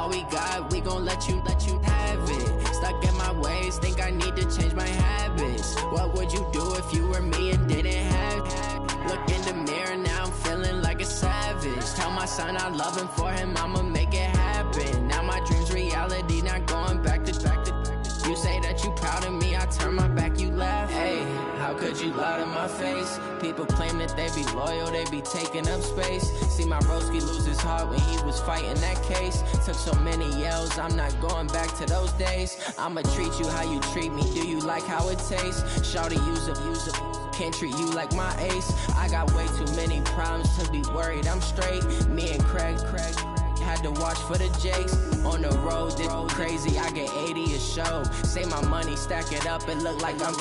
All we got, we gon' let you have it. Stuck in my ways, think I need to change my habits. What would you do if you were me and didn't have it? Look in the mirror, now I'm feeling like a savage. Tell my son I love him, for him I'ma make it happen. Now my dream's reality, not going back to. You say that you proud of me, I turn my back, you laugh. Hey, how could you lie to my face? People claim that they be loyal, they be taking up space. See my broski lose his heart when he was fighting that case. Took so many yells, I'm not going back to those days. I'ma treat you how you treat me, do you like how it tastes? Shawty, use up, can't treat you like my ace. I got way too many problems to be worried, I'm straight. Me and Craig had to watch for the Jakes. On the road, this crazy, I get 80 a show. Say my money, stack it up, it look like I'm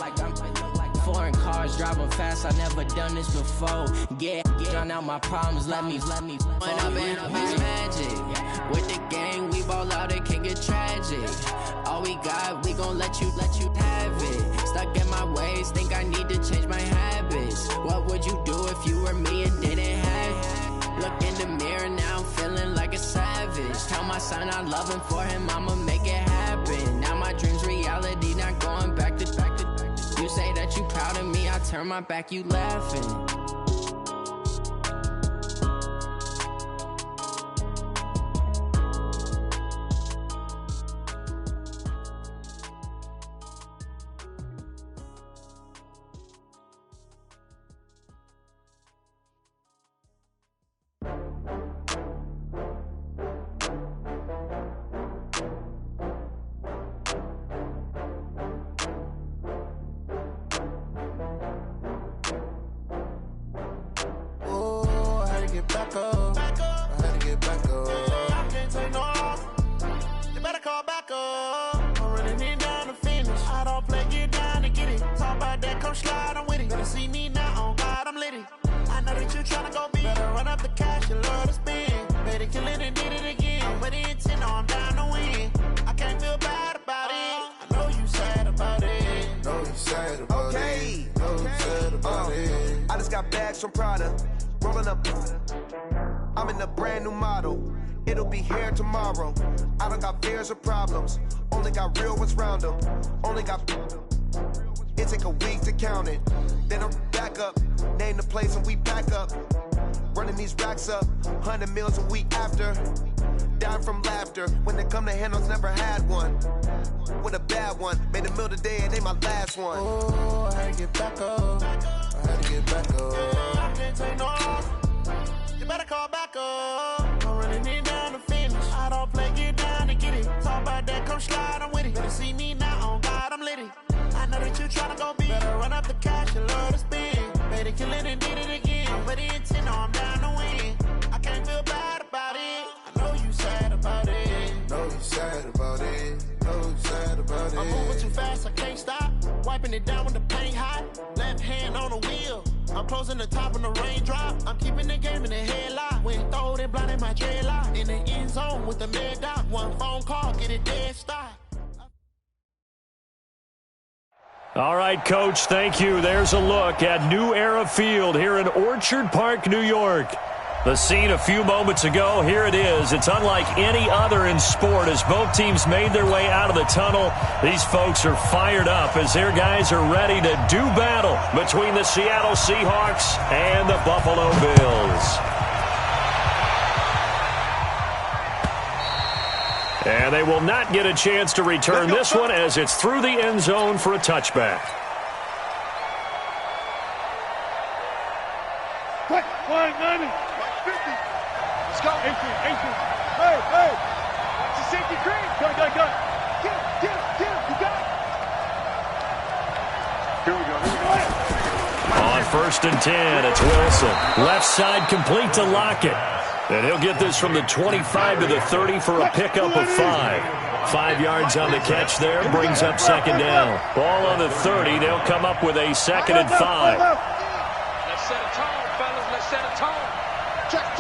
foreign cars, driving fast, I never done this before. Yeah, drown out my problems, let me When up and up is magic. With the gang, we ball out, it can get tragic. All we got, we gon' let you have it. Stuck in my ways, think I need to change my habits. What would you do if you were me and didn't have it? Look in the mirror, now I'm feeling like a savage. Tell my son I love him, for him I'ma make it happen. Now my dream's reality, not going back to. You say that you proud of me, I turn my back, you laughing. I'm in a brand new model. It'll be here tomorrow. I don't got fears or problems. Only got real ones round them. Only got. It take a week to count it. Then I'm back up. Name the place and we back up. Running these racks up. 100 meals a week after. Dying from laughter. When they come to handles, never had one. With a bad one. Made a meal today and they my last one. Oh, I had to get back up. I had to get back up. I can't take no loss. You better call back up. I'm running it down to finish. I don't play, get down to get it. Talk about that, come slide, I'm with it. Better see me now, on God, I'm litty. I know that you tryna go big. Better run up the cash and love to spend. Better kill it and did it again. I'm with the intent, no, I'm down to win. I can't feel bad about it. I know you sad about it. Know you sad about it. Know you sad about it. I'm moving too fast, I can't stop. Wiping it down when the paint hot. Left hand on the wheel. I'm closing the top when the raindrop. I'm keeping the game in the headlock. When throwed and blinded my dreadlock. In the end zone with the mad dot. One phone call, get it dead stop. All right, Coach, thank you. There's a look at New Era Field here in Orchard Park, New York. The scene a few moments ago, here it is. It's unlike any other in sport as both teams made their way out of the tunnel. These folks are fired up as their guys are ready to do battle between the Seattle Seahawks and the Buffalo Bills. And they will not get a chance to return this one as it's through the end zone for a touchback. Quick, 190. 50. Let's go. 18. Hey. It's a safety green. Go. Get him. You got it. Here we go. On 1st and 10, it's Wilson. Left side complete to Lockett. And he'll get this from the 25 to the 30 for a pickup of 5. 5 yards on the catch there, brings up second down. Ball on the 30, they'll come up with a 2nd and 5. Let's set a tone, fellas. Let's set a tone. Check.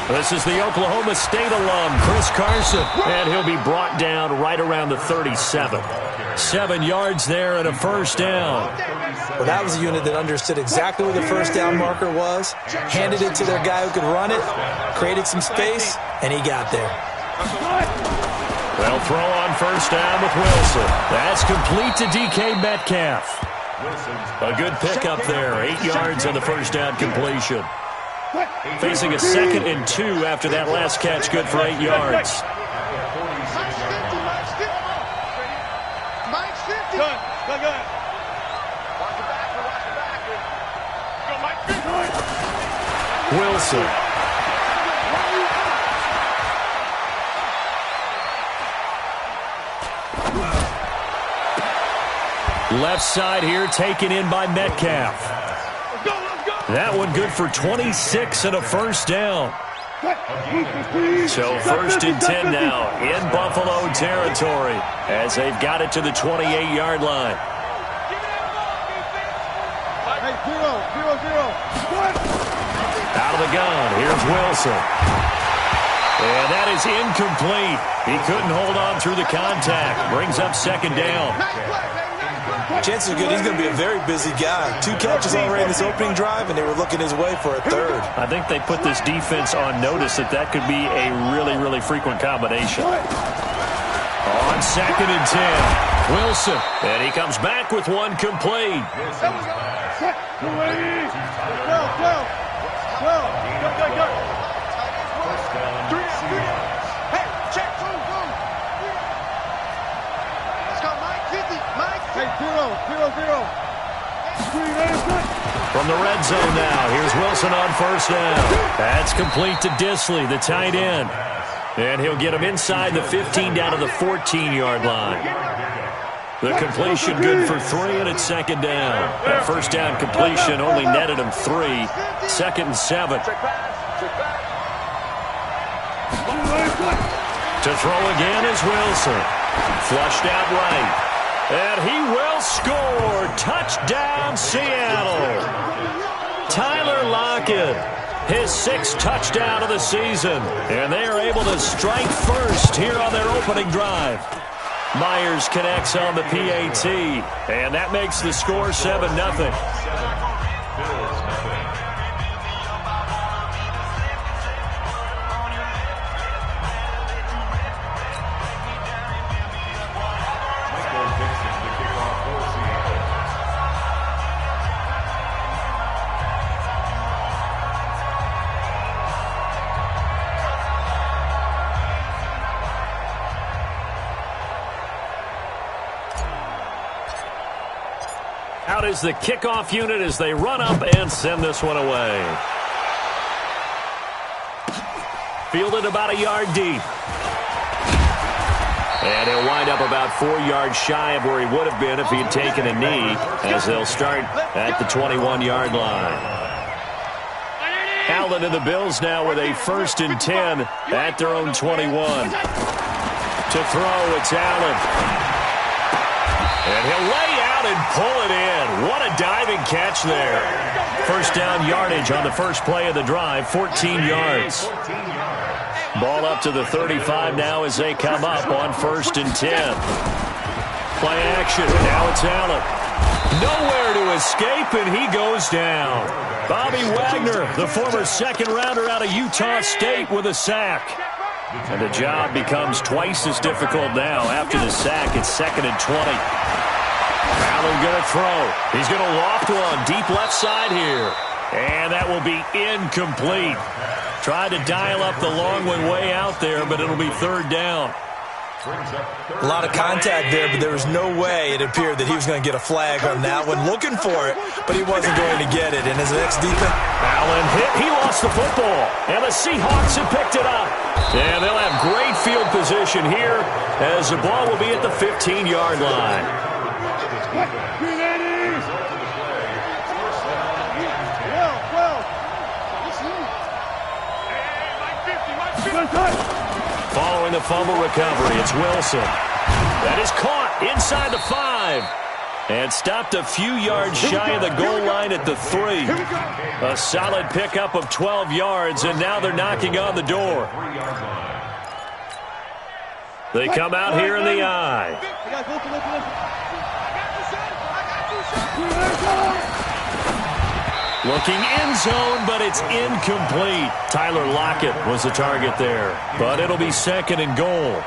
This is the Oklahoma State alum, Chris Carson, and he'll be brought down right around the 37. 7 yards there and a first down. Well, that was a unit that understood exactly where the first down marker was, handed it to their guy who could run it, created some space, and he got there. They'll throw on first down with Wilson. That's complete to DK Metcalf. A good pickup there, 8 yards on the first down completion. Facing a 2nd and 2 after that last catch, good for 8 yards. Wilson. Left side here taken in by Metcalf. That one good for 26 and a first down. So 1st and 10 now in Buffalo territory as they've got it to the 28-yard line. Out of the gun, here's Wilson. And that is incomplete. He couldn't hold on through the contact. Brings up 2nd down. Chances are good he's going to be a very busy guy. 2 catches already in this opening drive, and they were looking his way for a 3rd. I think they put this defense on notice that could be a really, really frequent combination. On 2nd and 10, Wilson. And he comes back with one complete. From the red zone now, here's Wilson on first down. That's complete to Disley, the tight end. And he'll get him inside the 15 down to the 14-yard line. The completion good for 3, and it's 2nd down. That first down completion only netted him 3. 2nd and 7. To throw again is Wilson. Flushed out right. And he will score. Touchdown, Seattle. Tyler Lockett, his 6th touchdown of the season. And they are able to strike first here on their opening drive. Myers connects on the PAT. And that makes the score 7-0. Out is the kickoff unit as they run up and send this one away. Fielded about a yard deep. And he'll wind up about 4 yards shy of where he would have been if he had taken a knee, as they'll start at the 21-yard line. Allen and the Bills now with a 1st and 10 at their own 21. To throw, it's Allen. And he'll lay out and pull it in. What a diving catch there. First down yardage on the first play of the drive, 14 yards. Ball up to the 35 now as they come up on 1st and 10. Play action. Now it's Allen. Nowhere to escape, and he goes down. Bobby Wagner, the former 2nd-rounder out of Utah State, with a sack. And the job becomes twice as difficult now. After the sack, it's 2nd and 20. Allen going to throw. He's going to loft one deep left side here. And that will be incomplete. Tried to dial up the long one way out there, but it'll be 3rd down. A lot of contact there, but there was no way it appeared that he was going to get a flag on that one. Looking for it, but he wasn't going to get it. And his next defense, Allen hit. He lost the football. And the Seahawks have picked it up. And they'll have great field position here as the ball will be at the 15-yard line. Following the fumble recovery, it's Wilson. That is caught inside the 5. And stopped a few yards shy of the goal line at the 3. A solid pickup of 12 yards, and now they're knocking on the door. They come out here in the eye. Looking end zone, but it's incomplete. Tyler Lockett was the target there, but it'll be second and goal.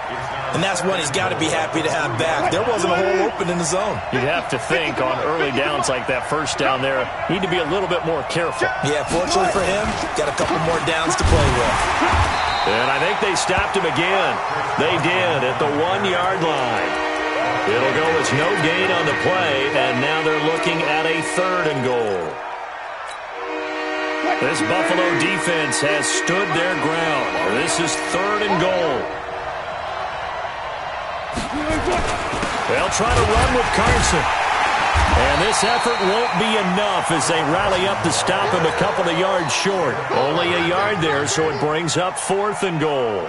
And that's one he's got to be happy to have back. There wasn't a hole open in the zone. You'd have to think on early downs like that first down there, need to be a little bit more careful. Yeah, fortunately for him, got a couple more downs to play with. And I think they stopped him again. They did at the 1-yard line. It'll go as no gain on the play, and now they're looking at a third and goal. This Buffalo defense has stood their ground. This is third and goal. They'll try to run with Carson. And this effort won't be enough as they rally up to stop him a couple of yards short. Only a yard there, so it brings up fourth and goal.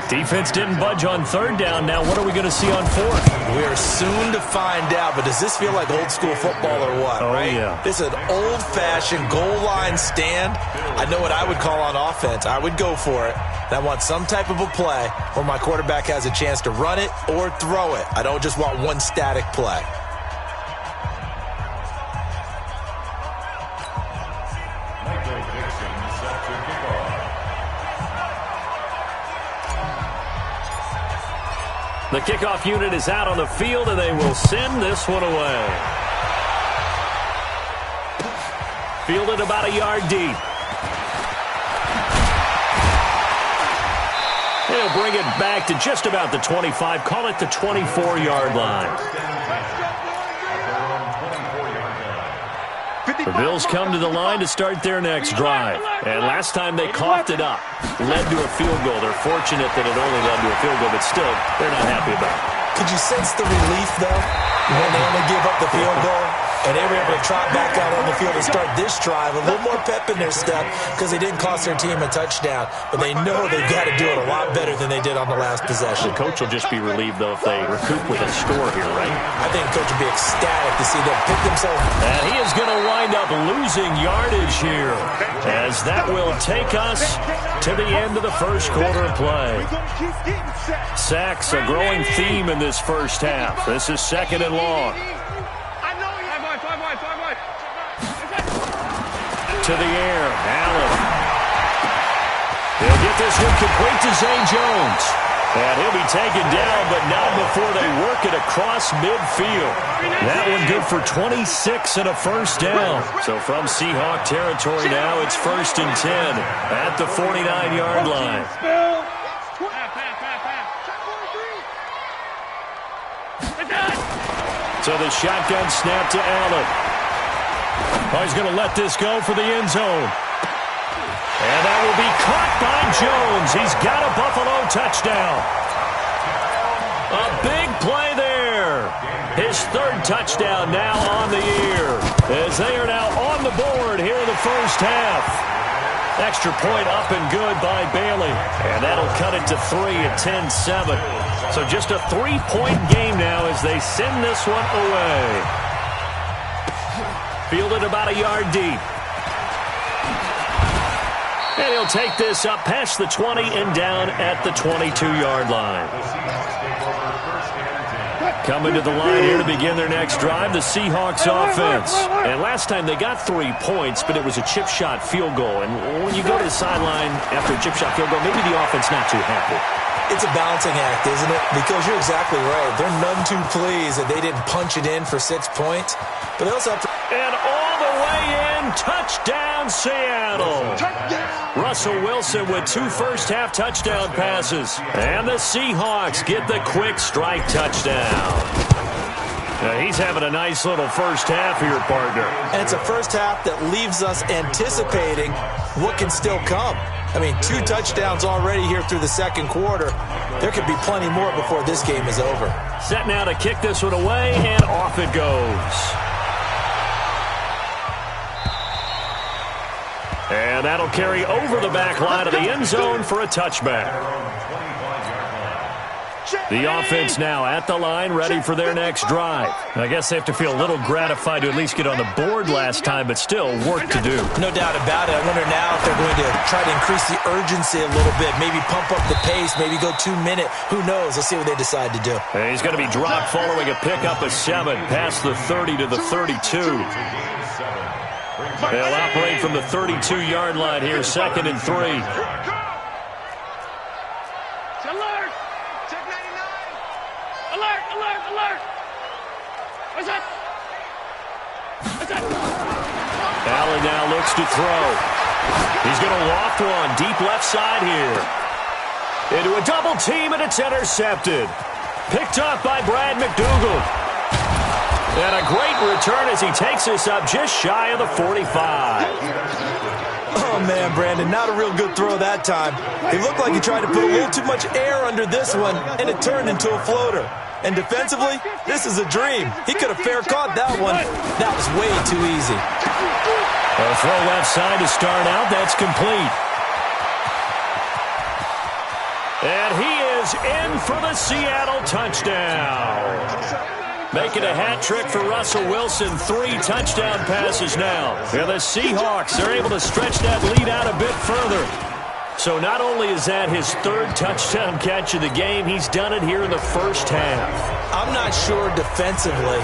Defense didn't budge on third down. Now what are we going to see on fourth? We are soon to find out, but does this feel like old school football or what? Oh, right? Yeah. This is an old-fashioned goal line stand. I know what I would call on offense. I would go for it. And I want some type of a play where my quarterback has a chance to run it or throw it. I don't just want one static play. The kickoff unit is out on the field, and they will send this one away. Fielded about a yard deep. They'll bring it back to just about the 25. Call it the 24-yard line. The Bills come to the line to start their next drive. And last time they coughed it up. Led to a field goal. They're fortunate that it only led to a field goal, but still, they're not happy about it. Could you sense the relief, though, when they only give up the field goal? And they were able to trot back out on the field and start this drive. A little more pep in their step because they didn't cost their team a touchdown. But they know they've got to do it a lot better than they did on the last possession. The coach will just be relieved, though, if they recoup with a score here, right? I think the coach will be ecstatic to see them pick themselves. And he is going to wind up losing yardage here, as that will take us to the end of the first quarter of play. Sacks, a growing theme in this first half. This is second and long. To the air, Allen. He'll get this one complete to Zay Jones. And he'll be taken down, but not before they work it across midfield. That one good for 26 and a first down. So from Seahawk territory now, it's first and 10 at the 49-yard line. So the shotgun snap to Allen. Oh, he's going to let this go for the end zone. And that will be caught by Jones. He's got a Buffalo touchdown. A big play there. His third touchdown now on the year, as they are now on the board here in the first half. Extra point up and good by Bailey. And that'll cut it to 3 at 10-7. So just a 3-point game now as they send this one away. Fielded about a yard deep. And he'll take this up past the 20 and down at the 22-yard line. Coming to the line here to begin their next drive, the Seahawks offense. And last time they got 3 points, but it was a chip shot field goal. And when you go to the sideline after a chip shot field goal, maybe the offense not too happy. It's a balancing act, isn't it? Because you're exactly right. They're none too pleased that they didn't punch it in for 6 points. But they also have to... And all the way in, touchdown Seattle. Touchdown. Russell Wilson with 2 first-half touchdown passes. And the Seahawks get the quick strike touchdown. Now, he's having a nice little first half here, partner. And it's a first half that leaves us anticipating what can still come. I mean, 2 touchdowns already here through the second quarter. There could be plenty more before this game is over. Set now to kick this one away, and off it goes. And that'll carry over the back line of the end zone for a touchback. The offense now at the line, ready for their next drive. I guess they have to feel a little gratified to at least get on the board last time, but still work to do. No doubt about it. I wonder now if they're going to try to increase the urgency a little bit, maybe pump up the pace, maybe go 2-minute. Who knows? Let's see what they decide to do. And he's going to be dropped following a pickup of 7, past the 30 to the 32. They'll operate from the 32-yard line here, 2nd and 3. Alert! Check 99! Alert! Alert! Alert! What's that? What's that? Allen now looks to throw. He's going to loft one deep left side here. Into a double team, and it's intercepted. Picked up by Brad McDougal. And a great return as he takes this up just shy of the 45. Oh, man, Brandon, not a real good throw that time. It looked like he tried to put a little too much air under this one, and it turned into a floater. And defensively, this is a dream. He could have fair caught that one. That was way too easy. A throw left side to start out. That's complete. And he is in for the Seattle touchdown. Making a hat trick for Russell Wilson. 3 touchdown passes now. And the Seahawks are able to stretch that lead out a bit further. So not only is that his 3rd touchdown catch of the game, he's done it here in the first half. I'm not sure defensively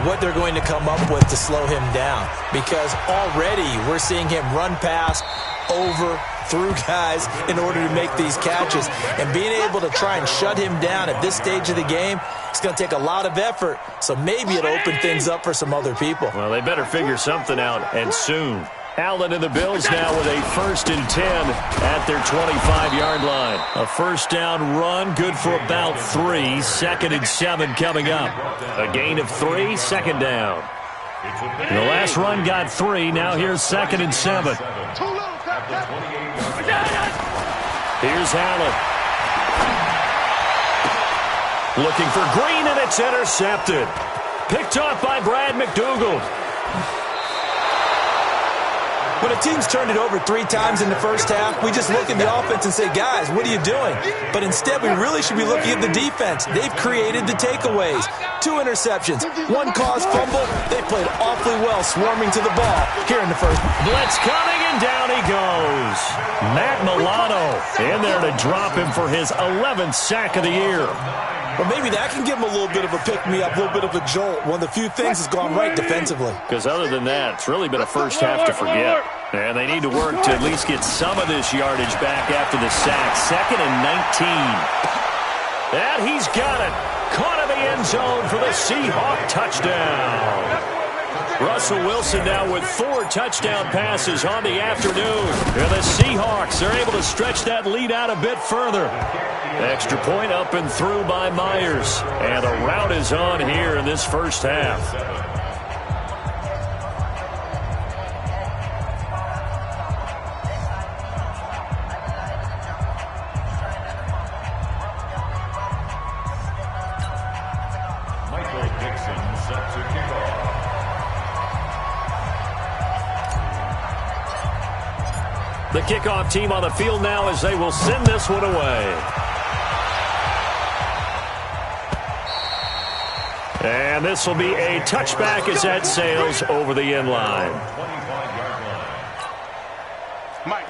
what they're going to come up with to slow him down, because already we're seeing him run past, over, through guys in order to make these catches. And being able to try and shut him down at this stage of the game, it's going to take a lot of effort. So maybe it'll open things up for some other people. Well, they better figure something out, and soon. Allen and the Bills now with a 1st and 10 at their 25-yard line. A first down run, good for about 3. 2nd and 7 coming up. A gain of 3, 2nd down. The last run got 3. Now here's 2nd and 7. Here's Allen. Looking for Green, and it's intercepted. Picked off by Brad McDougal. When a team's turned it over 3 times in the first half, we just look at the offense and say, guys, what are you doing? But instead, we really should be looking at the defense. They've created the takeaways. 2 interceptions, 1 caused fumble. They played awfully well swarming to the ball here in the first. Blitz coming, and down he goes. Matt Milano in there to drop him for his 11th sack of the year. Well, maybe that can give him a little bit of a pick-me-up, a little bit of a jolt. One of the few things that's gone right defensively. Because other than that, it's really been a first half to forget. And they need to work to at least get some of this yardage back after the sack. 2nd and 19. And he's got it. Caught in the end zone for the Seahawk touchdown. Russell Wilson now with 4 touchdown passes on the afternoon. And the Seahawks are able to stretch that lead out a bit further. Extra point up and through by Myers. And a rout is on here in this first half. The kickoff team on the field now as they will send this one away. And this will be a touchback as that sails over the end line.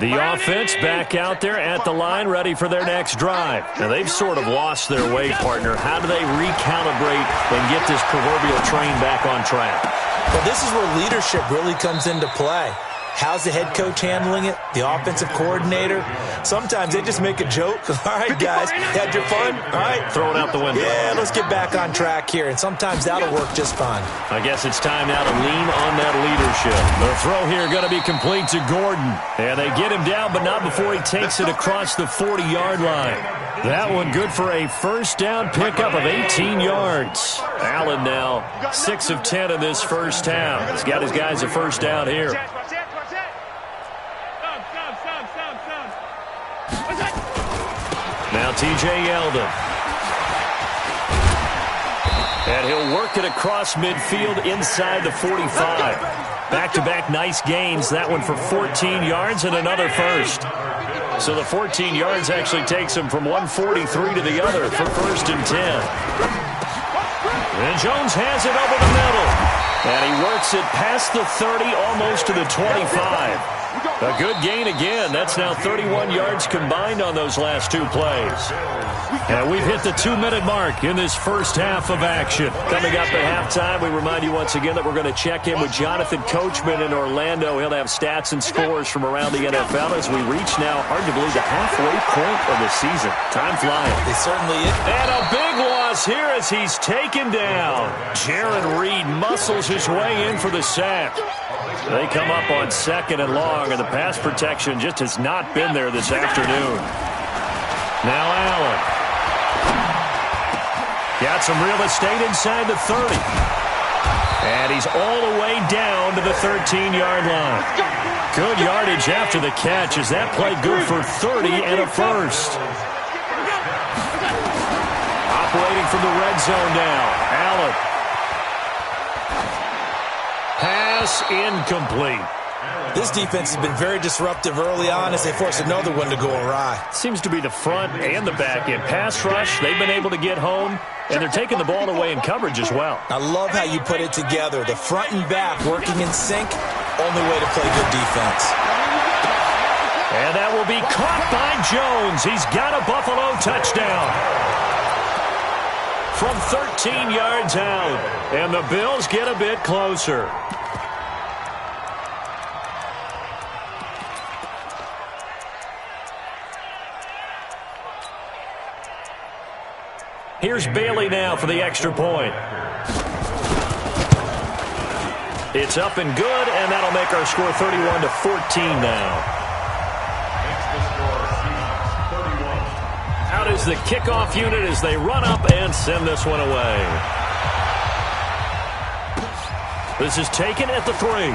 The offense back out there at the line, ready for their next drive. Now, they've sort of lost their way, partner. How do they recalibrate and get this proverbial train back on track? Well, this is where leadership really comes into play. How's the head coach handling it? The offensive coordinator? Sometimes they just make a joke. All right, guys, had your fun? All right. Throw it out the window. Yeah, let's get back on track here. And sometimes that'll work just fine. I guess it's time now to lean on that leadership. The throw here going to be complete to Gordon. And they get him down, but not before he takes it across the 40-yard line. That one good for a first down pickup of 18 yards. Allen now 6 of 10 in this first half. He's got his guys a first down here. Now T.J. Yeldon. And he'll work it across midfield inside the 45. Back-to-back nice gains. That one for 14 yards and another first. So the 14 yards actually takes him from 143 to the other for 1st and 10. And Jones has it over the middle. And he works it past the 30, almost to the 25. A good gain again. That's now 31 yards combined on those last 2 plays. And we've hit the 2-minute mark in this first half of action. Coming up at halftime, we remind you once again that we're going to check in with Jonathan Coachman in Orlando. He'll have stats and scores from around the NFL as we reach now, hard to believe, the halfway point of the season. Time flying. It certainly is. And a big loss here as he's taken down. Jaron Reed muscles his way in for the sack. They come up on 2nd and long, and the pass protection just has not been there this afternoon. Now Allen. Got some real estate inside the 30. And he's all the way down to the 13-yard line. Good yardage after the catch as that play good for 30 and a first. Operating from the red zone now. Allen. Pass incomplete. This defense has been very disruptive early on as they force another one to go awry. Seems to be the front and the back end. Pass rush, they've been able to get home, and they're taking the ball away in coverage as well. I love how you put it together. The front and back working in sync, only way to play good defense. And that will be caught by Jones. He's got a Buffalo touchdown. From 13 yards out, and the Bills get a bit closer. Here's Bailey now for the extra point. It's up and good, and that'll make our score 31-14 now. Out is the kickoff unit as they run up and send this one away. This is taken at the 3.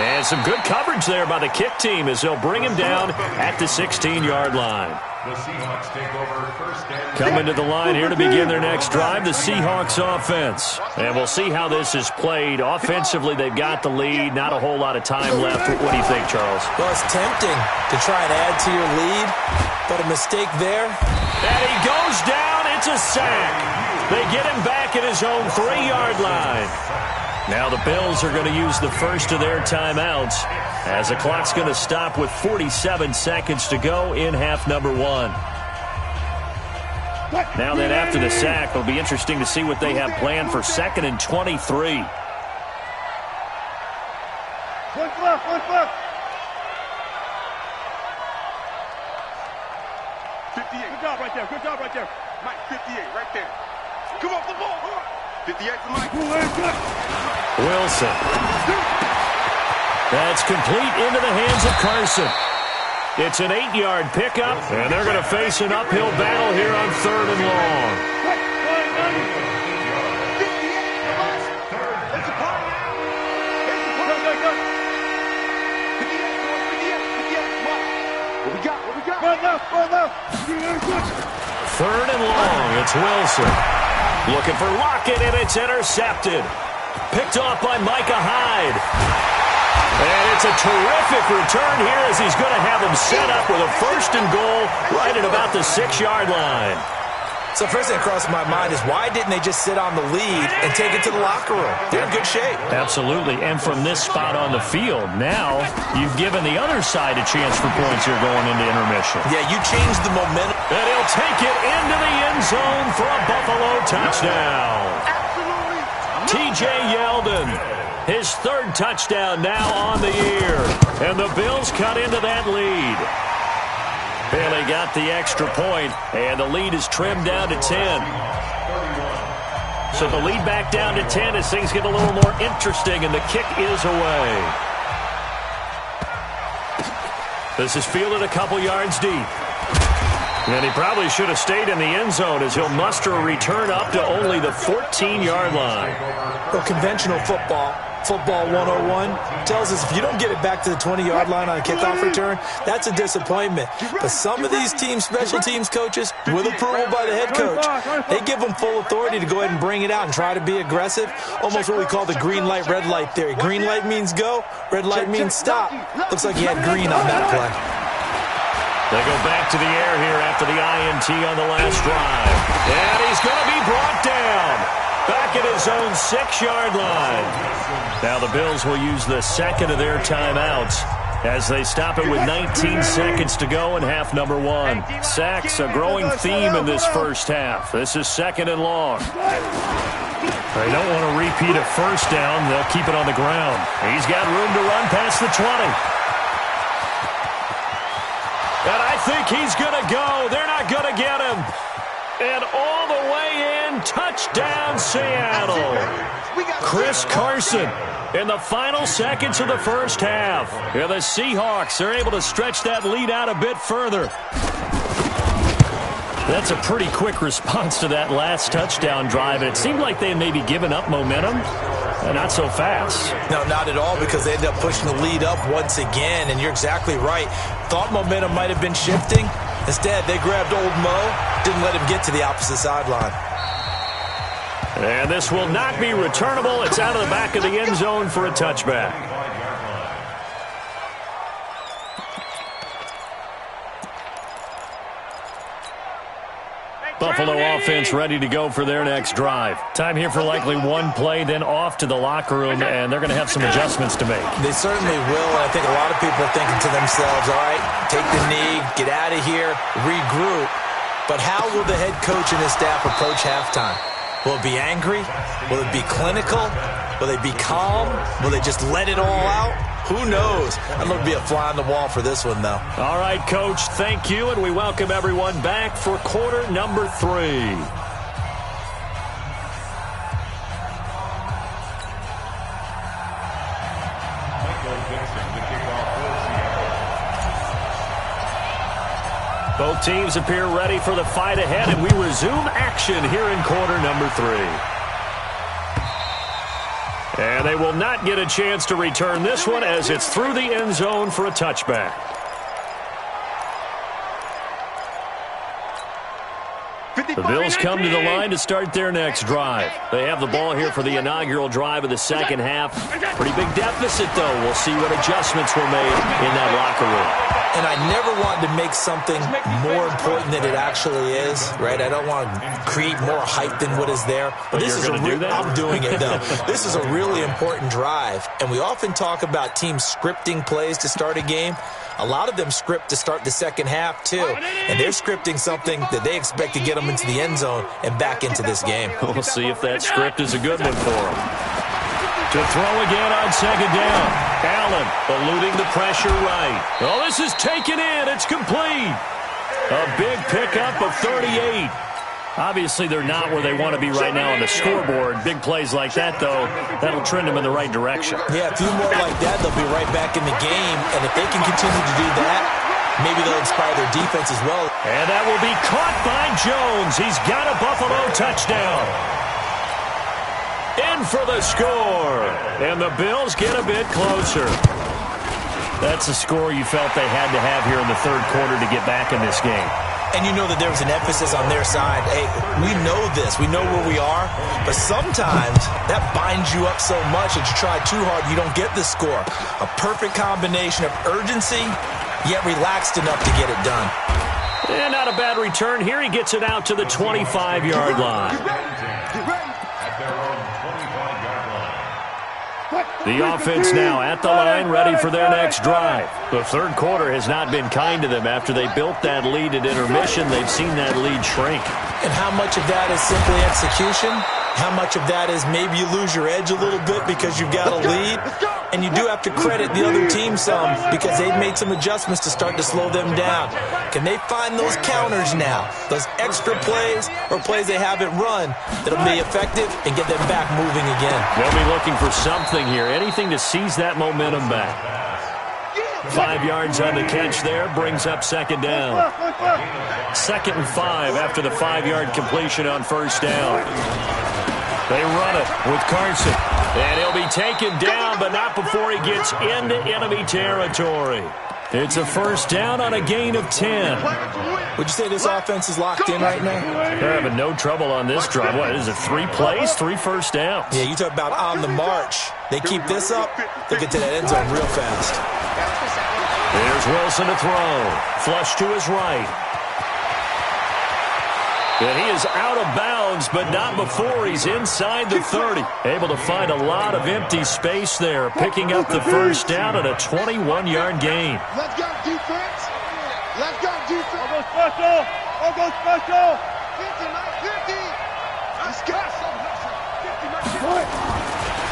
And some good coverage there by the kick team as they'll bring him down at the 16-yard line. The Seahawks take over 1st and 10. Coming to the line here to begin their next drive, the Seahawks offense. And we'll see how this is played. Offensively, they've got the lead. Not a whole lot of time left. What do you think, Charles? Well, it's tempting to try and add to your lead, but a mistake there. And he goes down. It's a sack. They get him back at his own 3-yard line. Now the Bills are going to use the first of their timeouts as the clock's going to stop with 47 seconds to go in half number 1. Now then, after the sack, it'll be interesting to see what they have planned for 2nd and 23. One left. 58. Good job right there. Mike, 58 right there. Come off the ball. 58 to Mike. Wilson. That's complete into the hands of Carson. It's an 8-yard pickup, and they're going to face an uphill battle here on 3rd and long. What we got? Run left. 3rd and long. It's Wilson. Looking for Lockett, and it's intercepted. Picked off by Micah Hyde. And it's a terrific return here as he's going to have him set up with a 1st and goal right at about the 6-yard line. So first thing that crossed my mind is why didn't they just sit on the lead and take it to the locker room? They're in good shape. Absolutely. And from this spot on the field, now you've given the other side a chance for points here going into intermission. Yeah, you changed the momentum. And he'll take it into the end zone for a Buffalo touchdown. T.J. Yeldon, his 3rd touchdown now on the year. And the Bills cut into that lead. Bailey got the extra point, and the lead is trimmed down to 10. So the lead back down to 10 as things get a little more interesting, and the kick is away. This is fielded a couple yards deep. And he probably should have stayed in the end zone as he'll muster a return up to only the 14-yard line. Well, conventional football 101 tells us if you don't get it back to the 20-yard line on a kickoff return, that's a disappointment. But some of these teams, special teams coaches, with approval by the head coach, they give them full authority to go ahead and bring it out and try to be aggressive, almost what we call the green light, red light theory. Green light means go, red light means stop. Looks like he had green on that play. They go back to the air here after the INT on the last drive. And he's going to be brought down. Back at his own 6-yard line. Now the Bills will use the second of their timeouts as they stop it with 19 seconds to go in half number 1. Sacks, a growing theme in this first half. This is 2nd and long. They don't want to repeat a first down. They'll keep it on the ground. He's got room to run past the 20. And I think he's going to go. They're not going to get him. And all the way in, touchdown Seattle. Chris Carson in the final seconds of the first half. And the Seahawks are able to stretch that lead out a bit further. That's a pretty quick response to that last touchdown drive. And it seemed like they had maybe given up momentum. Not so fast. No, not at all, because they ended up pushing the lead up once again. And you're exactly right. Thought momentum might have been shifting. Instead, they grabbed old Mo, didn't let him get to the opposite sideline. And this will not be returnable. It's out of the back of the end zone for a touchback. Buffalo offense ready to go for their next drive. Time here for likely one play, then off to the locker room, and they're going to have some adjustments to make. They certainly will, and I think a lot of people are thinking to themselves, all right, take the knee, get out of here, regroup. But how will the head coach and his staff approach halftime? Will it be angry? Will it be clinical? Will they be calm? Will they just let it all out? Who knows? I'm going to be a fly on the wall for this one, though. All right, Coach, thank you, and we welcome everyone back for quarter number 3. Both teams appear ready for the fight ahead, and we resume action here in quarter number 3. And they will not get a chance to return this one as it's through the end zone for a touchback. The Bills come to the line to start their next drive. They have the ball here for the inaugural drive of the second half. Pretty big deficit, though. We'll see what adjustments were made in that locker room. And I never wanted to make something more important than it actually is, right? I don't want to create more hype than what is there. But this is I'm doing it, though. This is a really important drive. And we often talk about teams scripting plays to start a game. A lot of them script to start the second half, too. And they're scripting something that they expect to get them into the end zone and back into this game. We'll see if that script is a good one for them. To throw again on second down. Allen eluding the pressure right. Oh, this is taken in. It's complete. A big pickup of 38. Obviously, they're not where they want to be right now on the scoreboard. Big plays like that, though, that'll trend them in the right direction. Yeah, a few more like that, they'll be right back in the game. And if they can continue to do that, maybe they'll inspire their defense as well. And that will be caught by Jones. He's got a Buffalo touchdown. In for the score. And the Bills get a bit closer. That's a score you felt they had to have here in the third quarter to get back in this game. And you know that there was an emphasis on their side. Hey, we know this. We know where we are. But sometimes that binds you up so much that you try too hard, you don't get the score. A perfect combination of urgency, yet relaxed enough to get it done. And not a bad return here. He gets it out to the 25-yard line. The offense now at the line, ready for their next drive. The third quarter has not been kind to them. After they built that lead at intermission, they've seen that lead shrink. And how much of that is simply execution? How much of that is maybe you lose your edge a little bit because you've got a lead? And you do have to credit the other team some because they've made some adjustments to start to slow them down. Can they find those counters now, those extra plays or plays they haven't run that'll be effective and get them back moving again? They'll be looking for something here, anything to seize that momentum back. 5 yards on the catch there, brings up second down. 2nd and 5 after the 5-yard completion on first down. They run it with Carson. And he'll be taken down, but not before he gets into enemy territory. It's a first down on a gain of 10. Would you say this offense is locked in right now? They're having no trouble on this drive. What is it, 3 plays, 3 first downs? Yeah, you talk about on the march. They keep this up, they'll get to that end zone real fast. There's Wilson to throw. Flush to his right. And he is out of bounds, but not before he's inside the 30. Able to find a lot of empty space there, picking up the first down and a 21-yard gain. Let's go, defense. Let's go, defense. I'll go special. I'll go special. 50. Let's go.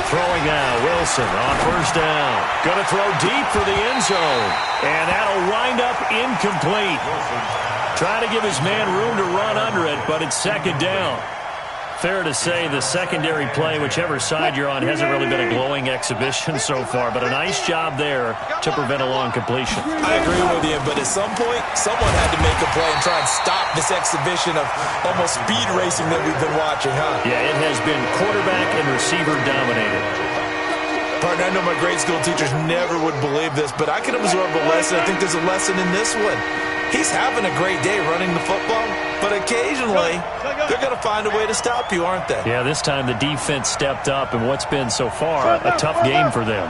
Throwing now, Wilson on first down. Going to throw deep for the end zone. And that'll wind up incomplete. Trying to give his man room to run under it, but it's second down. Fair to say the secondary play, whichever side you're on, hasn't really been a glowing exhibition so far, but a nice job there to prevent a long completion. I agree with you, but at some point, someone had to make a play and try and stop this exhibition of almost speed racing that we've been watching, huh? Yeah, it has been quarterback and receiver dominated. Partner, I know my grade school teachers never would believe this, but I can absorb a lesson. I think there's a lesson in this one. He's having a great day running the football, but occasionally they're going to find a way to stop you, aren't they? Yeah, this time the defense stepped up in what's been so far a tough game for them.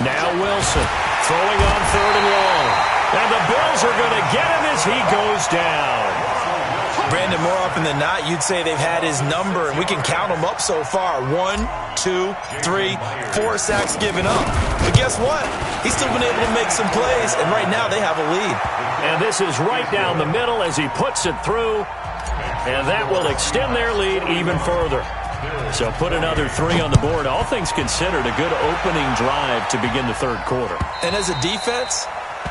Now Wilson throwing on third and long. And the Bills are going to get him as he goes down. Brandon, more often than not, you'd say they've had his number, and we can count them up so far. 1, 2, 3, 4 sacks given up. But guess what? He's still been able to make some plays, and right now they have a lead. And this is right down the middle as he puts it through, and that will extend their lead even further. So put another 3 on the board. All things considered, a good opening drive to begin the third quarter. And as a defense,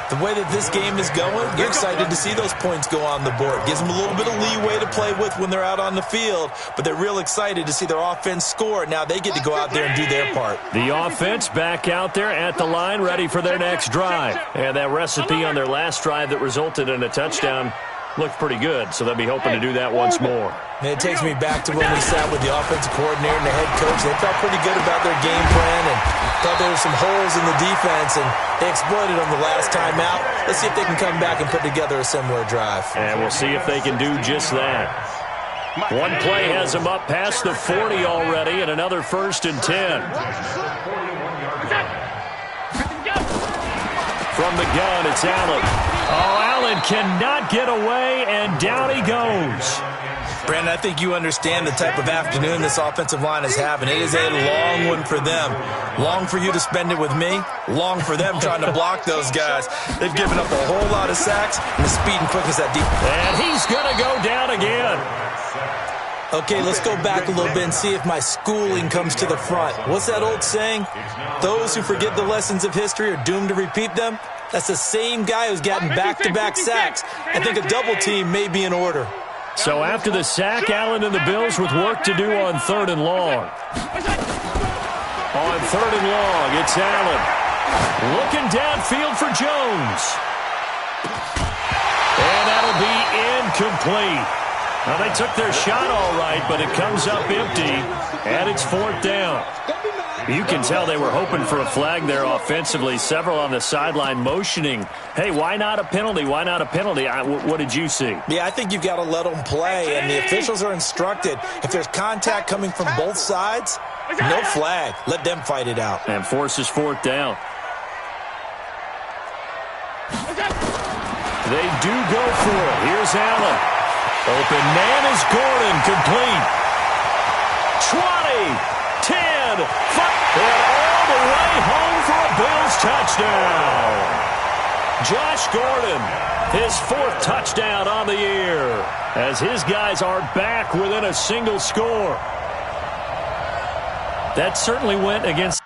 the way that this game is going, you're excited to see those points go on the board. Gives them a little bit of leeway to play with when they're out on the field, but they're real excited to see their offense score. Now they get to go out there and do their part. The offense back out there at the line, ready for their next drive. And that recipe on their last drive that resulted in a touchdown looked pretty good, so they'll be hoping to do that once more. And it takes me back to when we sat with the offensive coordinator and the head coach. They felt pretty good about their game plan and thought there were some holes in the defense, and they exploited them the last time out. Let's see if they can come back and put together a similar drive. And we'll see if they can do just that. One play has them up past the 40 already, and another 1st and 10. From the gun, it's Allen. Oh, Allen cannot get away, and down he goes. Brandon, I think you understand the type of afternoon this offensive line is having. It is a long one for them. Long for you to spend it with me. Long for them trying to block those guys. They've given up a whole lot of sacks, and the speed and quickness that deep. And he's going to go down again. Okay, let's go back a little bit and see if my schooling comes to the front. What's that old saying? Those who forget the lessons of history are doomed to repeat them. That's the same guy who's gotten back-to-back sacks. I think a double team may be in order. So after the sack, Allen and the Bills with work to do on 3rd and long. On 3rd and long, it's Allen. Looking downfield for Jones. And that'll be incomplete. Now, they took their shot all right, but it comes up empty, and it's 4th down. You can tell they were hoping for a flag there offensively. Several on the sideline motioning, hey, why not a penalty? Why not a penalty? What did you see? Yeah, I think you've got to let them play, and the officials are instructed. If there's contact coming from both sides, no flag. Let them fight it out. And forces 4th down. They do go for it. Here's Allen. Open man is Gordon, complete. 20, 10, 5, and all the way home for a Bills touchdown. Josh Gordon, his 4th touchdown on the year, as his guys are back within a single score. That certainly went against.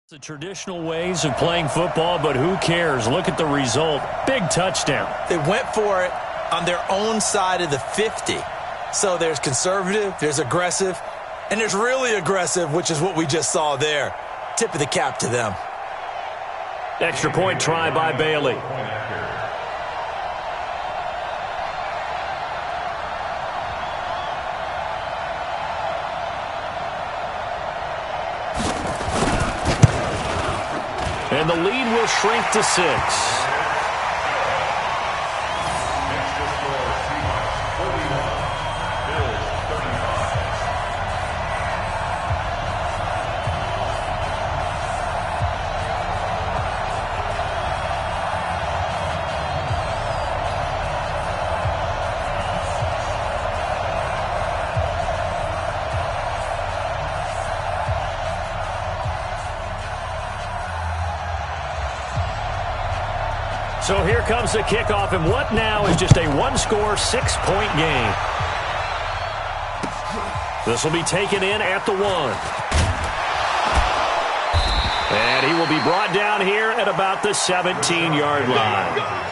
The traditional ways of playing football, but who cares? Look at the result. Big touchdown. They went for it on their own side of the 50. So there's conservative, there's aggressive, And it's really aggressive, which is what we just saw there. Tip of the cap to them. Extra point try by Bailey. And the lead will shrink to 6. So here comes the kickoff, and what now is just a one-score, 6-point game. This will be taken in at the 1. And he will be brought down here at about the 17-yard line.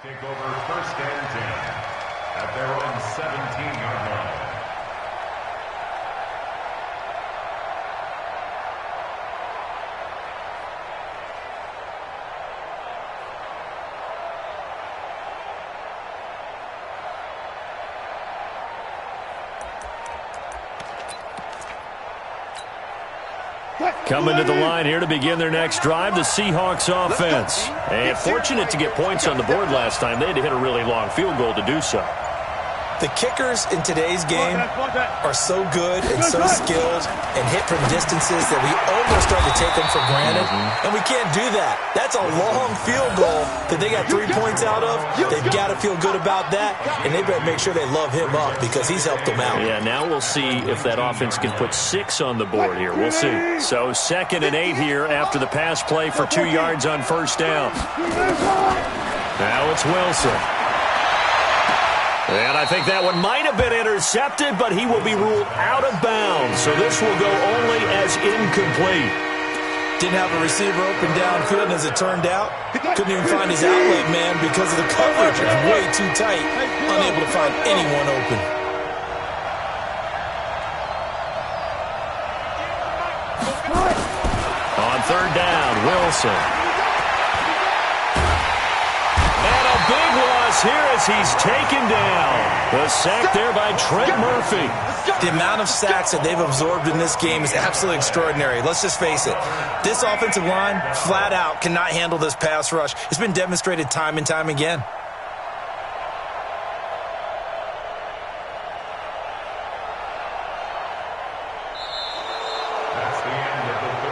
Take over first and 10 at their own 17-yard line. Coming to the line here to begin their next drive, the Seahawks offense. And fortunate to get points on the board last time. They had to hit a really long field goal to do so. The kickers in today's game are so good and so skilled and hit from distances that we almost start to take them for granted. And we can't do that. That's a long field goal that they got 3 points out of. They've got to feel good about that, and they better make sure they love him up because he's helped them out. Yeah, now we'll see if that offense can put 6 on the board here. We'll see. So 2nd and 8 here after the pass play for 2 yards on first down. Now it's Wilson. And I think that one might have been intercepted, but he will be ruled out of bounds. So this will go only as incomplete. Didn't have a receiver open downfield, and as it turned out, couldn't even find his outlet man because of the coverage. It was way too tight, unable to find anyone open. On 3rd down, Wilson. Big loss here as he's taken down. The sack there by Trent Murphy. The amount of sacks that they've absorbed in this game is absolutely extraordinary. Let's just face it. This offensive line, flat out, cannot handle this pass rush. It's been demonstrated time and time again.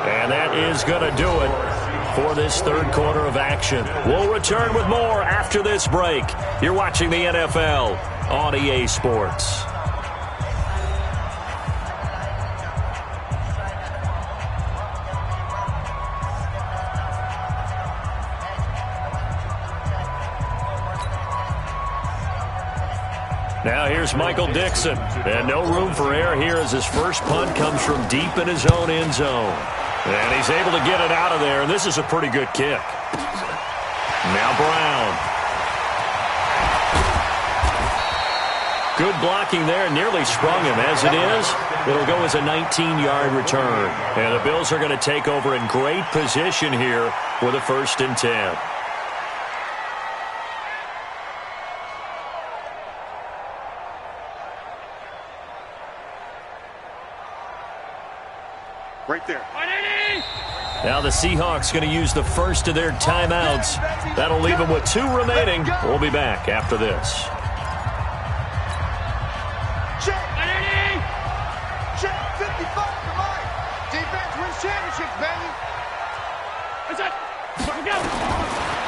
And that is going to do it for this 3rd quarter of action. We'll return with more after this break. You're watching the NFL on EA Sports. Now here's Michael Dixon. And no room for error here as his first punt comes from deep in his own end zone. And he's able to get it out of there, and this is a pretty good kick. Now Brown. Good blocking there, nearly sprung him. As it is, it'll go as a 19-yard return. And the Bills are going to take over in great position here with a 1st and 10. Right there. Now the Seahawks going to use the first of their timeouts. That'll leave them with 2 remaining. We'll be back after this. Check. Check. 55 to mine. Defense wins championships, baby. That's it. Go.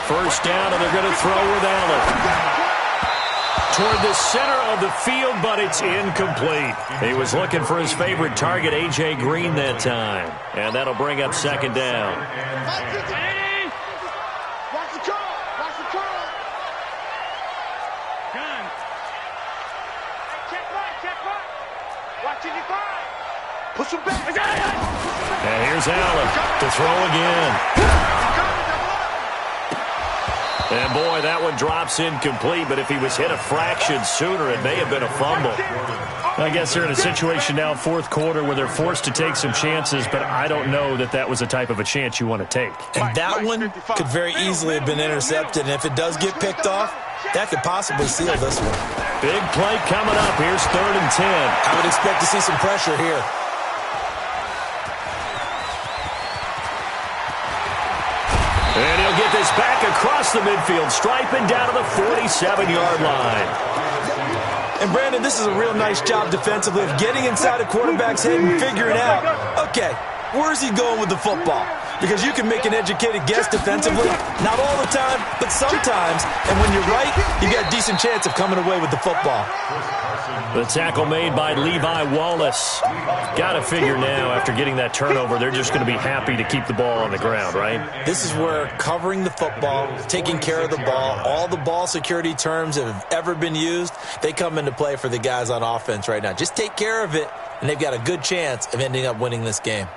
First down, and they're going to throw with Allen. Toward the center of the field, but it's incomplete. He was looking for his favorite target, A.J. Green, that time. And that'll bring up second down. Watch the curl. Watch the curl. Gun. Check right. Watch it, push him back. And here's Allen to throw again. And, boy, that one drops incomplete, but if he was hit a fraction sooner, it may have been a fumble. I guess they're in a situation now, fourth quarter, where they're forced to take some chances, but I don't know that that was the type of a chance you want to take. And that one could very easily have been intercepted, and if it does get picked off, that could possibly seal this one. Big play coming up. Here's 3rd and 10. I would expect to see some pressure here. And he'll get this back across the midfield, striping down to the 47-yard line. And, Brandon, this is a real nice job defensively of getting inside a quarterback's head and figuring out, okay, where's he going with the football? Because you can make an educated guess defensively, not all the time, but sometimes. And when you're right, you got a decent chance of coming away with the football. The tackle made by Levi Wallace. Got to figure now, after getting that turnover, they're just going to be happy to keep the ball on the ground, right? This is where covering the football, taking care of the ball, all the ball security terms that have ever been used, they come into play for the guys on offense right now. Just take care of it, and they've got a good chance of ending up winning this game.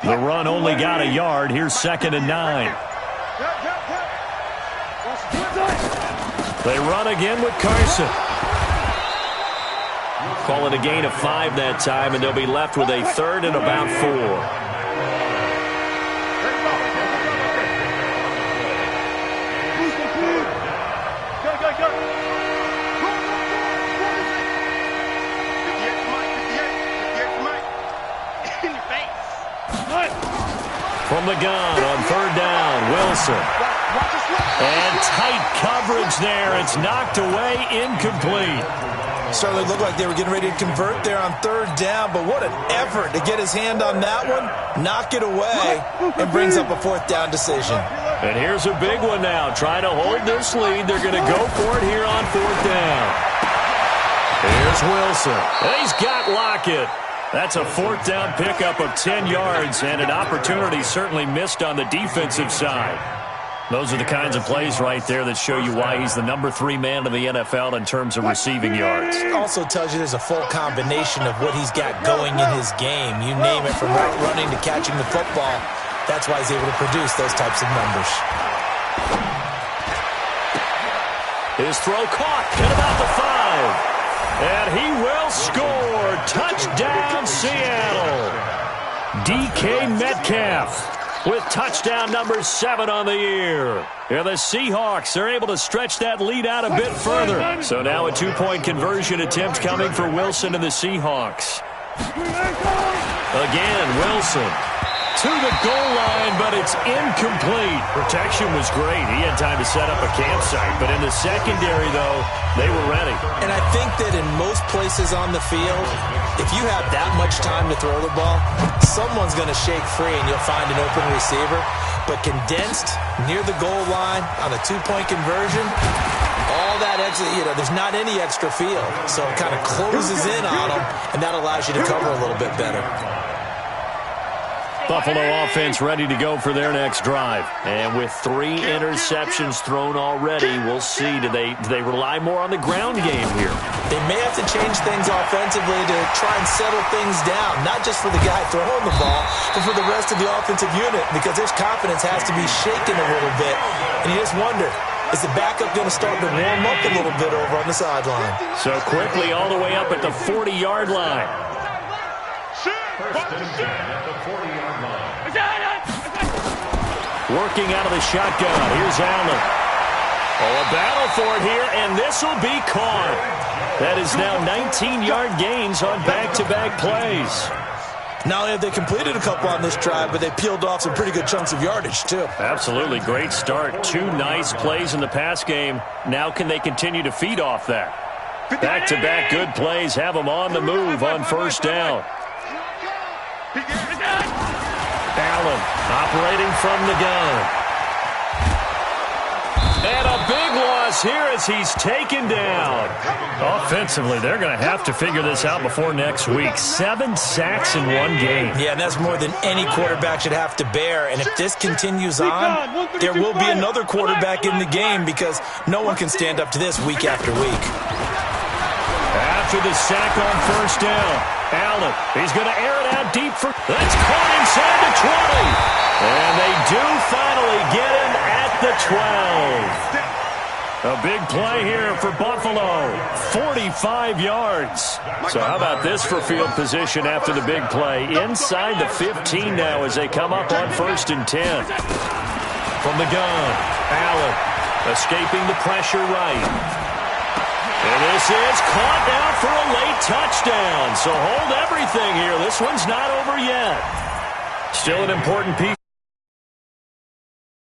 The run only got a yard. Here's 2nd and 9. They run again with Carson. Call it a gain of 5 that time, and they'll be left with a 3rd and about 4. From the gun on 3rd down, Wilson. And tight coverage there. It's knocked away, incomplete. Certainly looked like they were getting ready to convert there on 3rd down, but what an effort to get his hand on that one, knock it away, and brings up a 4th down decision. And here's a big one now. Try to hold this lead. They're going to go for it here on 4th down. Here's Wilson. And he's got Lockett. That's a 4th down pickup of 10 yards, and an opportunity certainly missed on the defensive side. Those are the kinds of plays right there that show you why he's the number 3 man in the NFL in terms of receiving yards. It also tells you there's a full combination of what he's got going in his game. You name it, from route running to catching the football. That's why he's able to produce those types of numbers. His throw caught at about the 5. And he will score. Touchdown, Seattle. DK Metcalf with touchdown number 7 on the year. And the Seahawks are able to stretch that lead out a bit further. So now a 2-point conversion attempt coming for Wilson and the Seahawks. Again, Wilson to the goal line, but it's incomplete. Protection was great. He had time to set up a campsite, but in the secondary, though, they were ready. And I think that in most places on the field, if you have that much time to throw the ball, someone's going to shake free and you'll find an open receiver. But condensed near the goal line on a 2-point conversion, all that extra, there's not any extra field. So it kind of closes in on them, and that allows you to cover a little bit better. Buffalo offense ready to go for their next drive. And with 3 interceptions thrown already, we'll see. Do they rely more on the ground game here? They may have to change things offensively to try and settle things down, not just for the guy throwing the ball, but for the rest of the offensive unit, because his confidence has to be shaken a little bit. And you just wonder, is the backup going to start to warm up a little bit over on the sideline? So quickly all the way up at the 40-yard line. First and 10 at the 40-yard line. Working out of the shotgun. Here's Allen. Oh, a battle for it here, and this will be caught. That is now 19-yard gains on back-to-back plays. Not only have they completed a couple on this drive, but they peeled off some pretty good chunks of yardage, too. Absolutely. Great start. 2 nice plays in the pass game. Now can they continue to feed off that? Back-to-back good plays have them on the move on first down. Allen operating from the gun. And a big loss here as he's taken down. Offensively, they're going to have to figure this out before next week. 7 sacks in 1 game. Yeah, and that's more than any quarterback should have to bear. And if this continues on, there will be another quarterback in the game because no one can stand up to this week after week. After the sack on first down, Allen, he's going to air it out deep for... That's caught inside the 20. And they do finally get him at the 12. A big play here for Buffalo. 45 yards. So how about this for field position after the big play? Inside the 15 now as they come up on 1st and 10. From the gun, Allen escaping the pressure right. And this is caught now for a late touchdown. So hold everything here. This one's not over yet. Still an important piece.